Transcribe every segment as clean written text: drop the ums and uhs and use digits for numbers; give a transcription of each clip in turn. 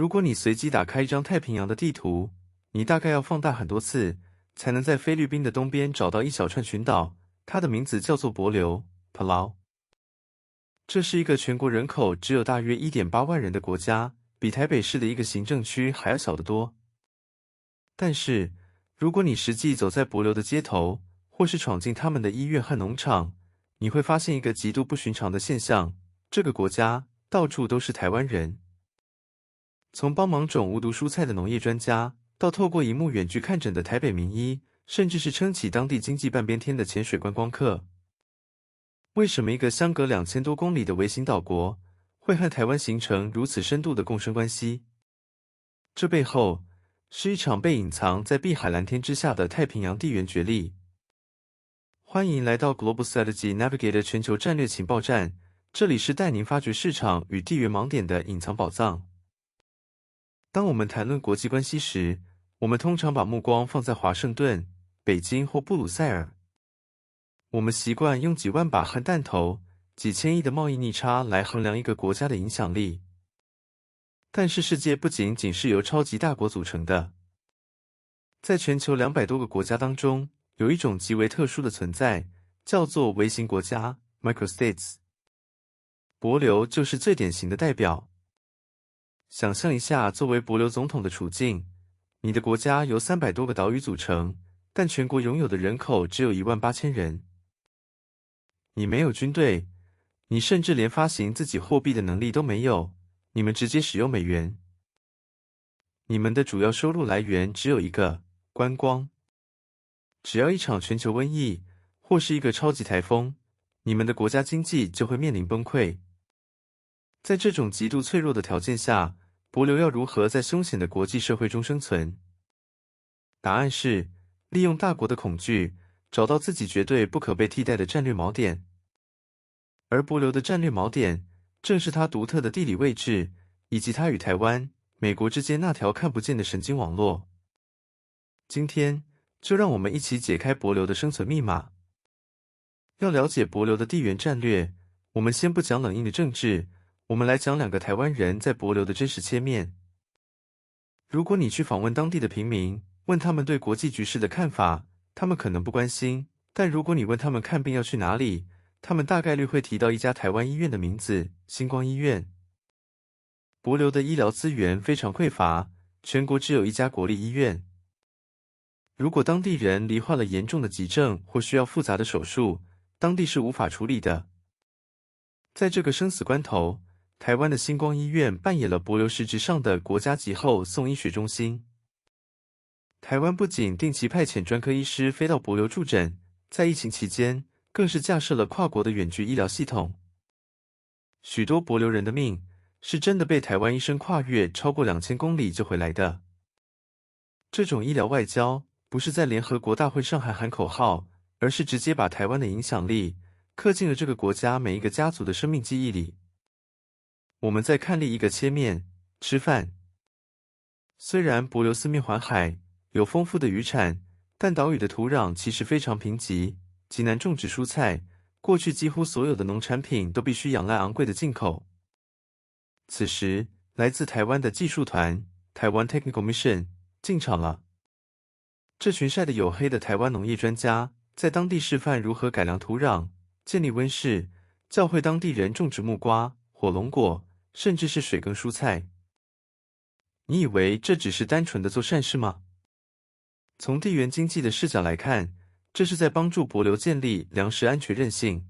如果你隨機打開一張太平洋的地圖，你大概要放大很多次，才能在菲律賓的東邊找到一小串群島，它的名字叫做帛琉 （Palau）。這是一個全國人口只有大約 1.8 萬人的國家，比台北市的一個行政區還要小得多。但是，如果你實際走在帛琉的街頭，或是闖進他們的醫院和農場，你會發現一個極度不尋常的現象：這個國家到處都是台灣人。從幫忙種無毒蔬菜的農業專家，到透過螢幕遠距看診的台北名醫，甚至是撐起當地經濟半邊天的潛水觀光客。為什麼一個相隔2000多公里的微型島國，會和台灣形成如此深度的共生關係？這背後是一場被隱藏在碧海藍天之下的太平洋地緣角力。歡迎來到 Global Strategy Navigator 全球戰略情報站，這裡是帶您發掘市場與地緣盲點的隱藏寶藏。當我們談論國際關係時，我們通常把目光放在華盛頓、北京或布魯塞爾。我們習慣用幾萬把核彈頭、幾千億的貿易逆差來衡量一個國家的影響力。但是世界不僅僅是由超級大國組成的，在全球200多個國家當中，有一種極為特殊的存在，叫做微型國家 （microstates）。帛琉就是最典型的代表。想象一下，作為帛琉總統的處境，你的國家由300多個島嶼組成，但全國擁有的人口只有18000人。你沒有軍隊，你甚至連發行自己貨幣的能力都沒有，你們直接使用美元。你們的主要收入來源只有一個：觀光。只要一場全球瘟疫，或是一個超級颱風，你們的國家經濟就會面臨崩潰。在這種極度脆弱的條件下，帛琉要如何在兇險的國際社會中生存？答案是，利用大國的恐懼，找到自己絕對不可被替代的戰略錨點。而帛琉的戰略錨點，正是它獨特的地理位置，以及它與台灣、美國之間那條看不見的神經網絡。今天，就讓我們一起解開帛琉的生存密碼。要了解帛琉的地緣戰略，我們先不講冷硬的政治，我們來講2個台灣人在帛琉的真實切面。如果你去訪問當地的平民，問他們對國際局勢的看法，他們可能不關心；但如果你問他們看病要去哪裡，他們大概率會提到一家台灣醫院的名字——星光醫院。帛琉的醫療資源非常匱乏，全國只有1家國立醫院。如果當地人罹患了嚴重的急症或需要複雜的手術，當地是無法處理的。在這個生死關頭，台灣的星光醫院扮演了帛琉實質上的國家級後送醫學中心。台灣不僅定期派遣專科醫師飛到帛琉駐診，在疫情期間，更是架設了跨國的遠距醫療系統。許多帛琉人的命，是真的被台灣醫生跨越超過2000公里就回來的。這種醫療外交，不是在聯合國大會上喊口號，而是直接把台灣的影響力刻進了這個國家每一個家族的生命記憶裡。我們再看另一個切面，吃飯。雖然帛琉四面環海，有豐富的漁產，但島嶼的土壤其實非常貧瘠，極難種植蔬菜。過去幾乎所有的農產品都必須仰賴昂貴的進口。此時，來自台灣的技術團台灣 Technical Mission 進場了。這群曬得黝黑的台灣農業專家，在當地示範如何改良土壤、建立溫室，教會當地人種植木瓜、火龍果，甚至是水耕蔬菜。你以為這只是單純的做善事嗎？從地緣經濟的視角來看，這是在幫助帛琉建立糧食安全韌性。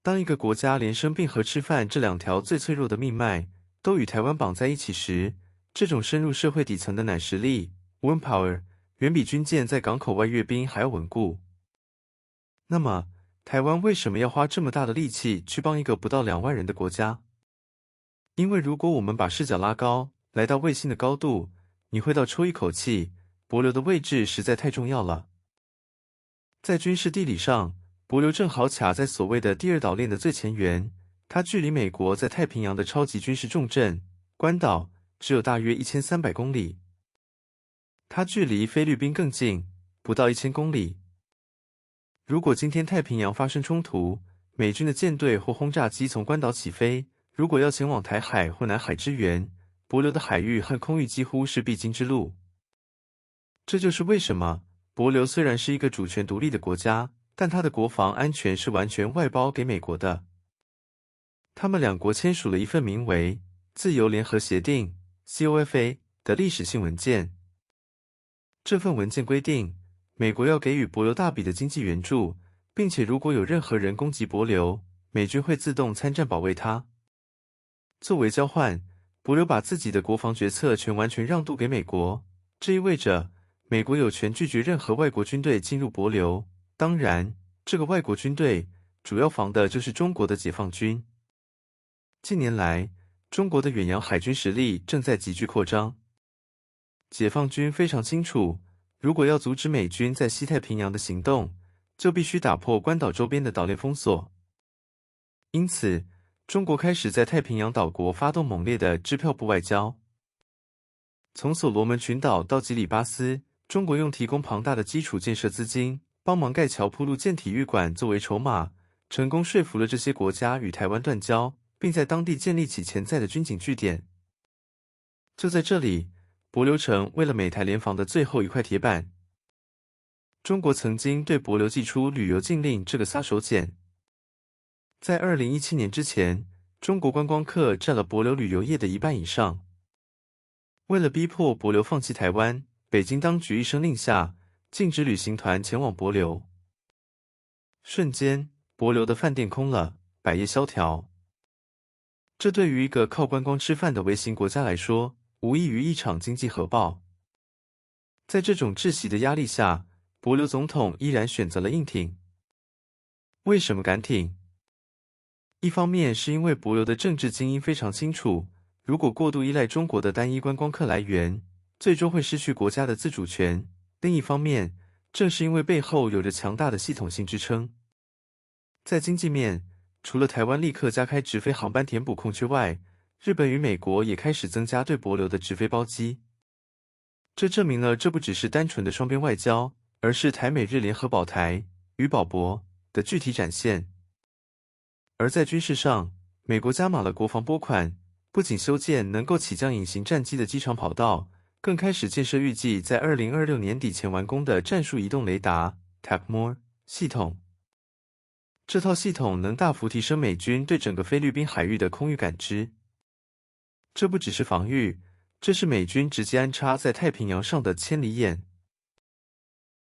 當一個國家連生病和吃飯這2條最脆弱的命脈都與台灣綁在一起時，這種深入社會底層的軟實力 （Wind Power） 遠比軍艦在港口外閱兵還要穩固。那麼，台灣為什麼要花這麼大的力氣去幫一個不到2萬人的國家？因為如果我們把視角拉高，來到衛星的高度，你會倒抽一口氣，帛琉的位置實在太重要了。在軍事地理上，帛琉正好卡在所謂的第2島鏈的最前緣，它距離美國在太平洋的超級軍事重鎮關島只有大約1300公里。它距離菲律賓更近，不到1000公里。如果今天太平洋發生衝突，美軍的艦隊或轟炸機從關島起飛，如果要前往台海或南海支援，帛琉的海域和空域幾乎是必經之路。這就是為什麼帛琉雖然是一個主權獨立的國家，但它的國防安全是完全外包給美國的。他們兩國簽署了一份名為《自由聯合協定》（COFA） 的歷史性文件。這份文件規定，美國要給予帛琉大筆的經濟援助，並且如果有任何人攻擊帛琉，美軍會自動參戰保衛它。作為交換，帛琉把自己的國防決策權完全讓渡給美國，這意味着美國有權拒絕任何外國軍隊進入帛琉。當然，這個外國軍隊主要防的就是中國的解放軍。近年來，中國的遠洋海軍實力正在急劇擴張。解放軍非常清楚，如果要阻止美軍在西太平洋的行動，就必須打破關島周邊的島鏈封鎖。因此，中國開始在太平洋島國發動猛烈的支票部外交。從所羅門群島到吉里巴斯，中國用提供龐大的基礎建設資金，幫忙蓋橋鋪路建體育館作為籌碼，成功說服了這些國家與台灣斷交，並在當地建立起潛在的軍警據點。就在這裡，帛琉成為了美台聯防的最後一塊鐵板。中國曾經對帛琉祭出旅遊禁令這個殺手鐧。在2017年之前，中國觀光客佔了帛琉旅遊業的一半以上。為了逼迫帛琉放棄台灣，北京當局一聲令下，禁止旅行團前往帛琉。瞬間，帛琉的飯店空了，百業蕭條。這對於一個靠觀光吃飯的微型國家來說，無異於一場經濟核爆。在這種窒息的壓力下，帛琉總統依然選擇了硬挺。為什麼敢挺？一方面是因為帛琉的政治精英非常清楚，如果過度依賴中國的單一觀光客來源，最終會失去國家的自主權。另一方面，正是因為背後有着強大的系統性支撐。在經濟面，除了台灣立刻加開直飛航班填補空缺外，日本與美國也開始增加對帛琉的直飛包機。這證明了這不只是單純的雙邊外交，而是台美日聯合保台與保帛的具體展現。而在軍事上，美國加碼了國防撥款，不僅修建能夠起降隱形戰機的機場跑道，更開始建設預計在2026年底前完工的戰術移動雷達 TACMOR 系統。這套系統能大幅提升美軍對整個菲律賓海域的空域感知。這不只是防禦，這是美軍直接安插在太平洋上的千里眼。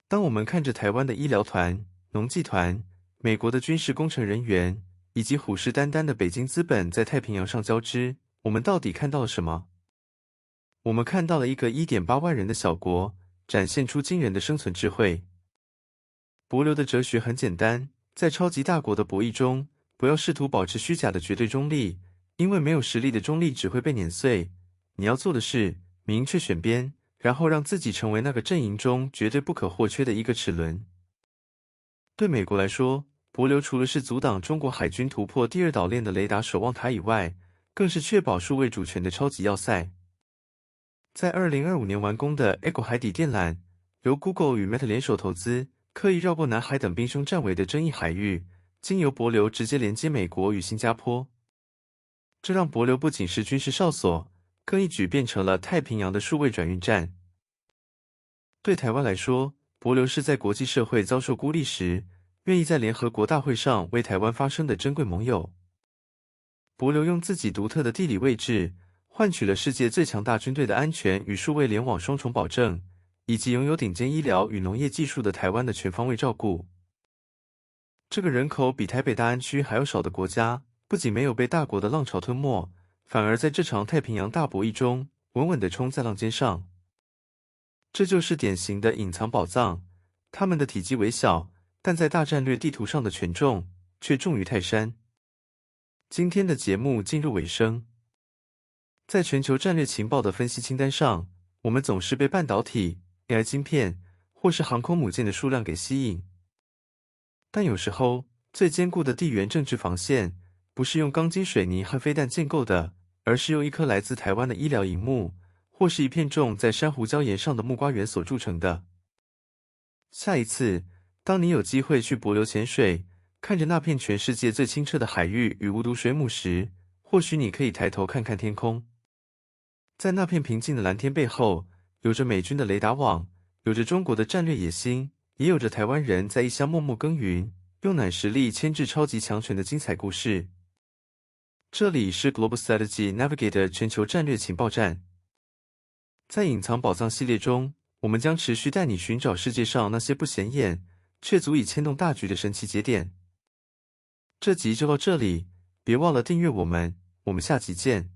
當我們看着台灣的醫療團、農技團、美國的軍事工程人員，以及虎視眈眈的北京資本在太平洋上交織，我們到底看到了什麼？我們看到了一個1.8萬人的小國，展現出驚人的生存智慧。帛琉的哲學很簡單，在超級大國的博弈中，不要試圖保持虛假的絕對中立，因為沒有實力的中立只會被碾碎。你要做的是明確選邊，然後讓自己成為那個陣營中絕對不可或缺的一個齒輪。對美國來說，帛琉除了是阻擋中國海軍突破第二島鏈的雷達守望塔以外，更是確保數位主權的超級要塞。在2025年完工的 Echo 海底電纜，由 Google 與 Meta 聯手投資，刻意繞過南海等兵凶戰危的爭議海域，經由帛琉直接連接美國與新加坡。這讓帛琉不僅是軍事哨所，更一舉變成了太平洋的數位轉運站。對台灣來說，帛琉是在國際社會遭受孤立時，願意在聯合國大會上為台灣發聲的珍貴盟友。帛琉用自己獨特的地理位置，換取了世界最強大軍隊的安全與數位聯網雙重保證，以及擁有頂尖醫療與農業技術的台灣的全方位照顧。這個人口比台北大安區還要少的國家，不僅沒有被大國的浪潮吞沒，反而在這場太平洋大博弈中穩穩地衝在浪尖上。這就是典型的隱藏寶藏，他們的體積微小，但在大戰略地圖上的權重卻重於泰山。今天的節目進入尾聲。在全球戰略情報的分析清單上，我們總是被半導體、AI 晶片或是航空母艦的數量給吸引。但有時候，最堅固的地緣政治防線，不是用鋼筋水泥和飛彈建構的，而是用一顆來自台灣的醫療熒幕，或是一片種在珊瑚礁岩上的木瓜園所鑄成的。下一次，當你有機會去帛琉潛水，看着那片全世界最清澈的海域與無毒水母時，或許你可以抬頭看看天空。在那片平靜的藍天背後，有着美軍的雷達網，有着中國的戰略野心，也有着台灣人在異鄉默默耕耘，用軟實力牽制超級強權的精彩故事。這裡是 Global Strategy Navigator 全球戰略情報站。在隱藏寶藏系列中，我們將持續帶你尋找世界上那些不顯眼卻足以牽動大局的神奇節點。這集就到這裡，別忘了訂閱我們，我們下集見。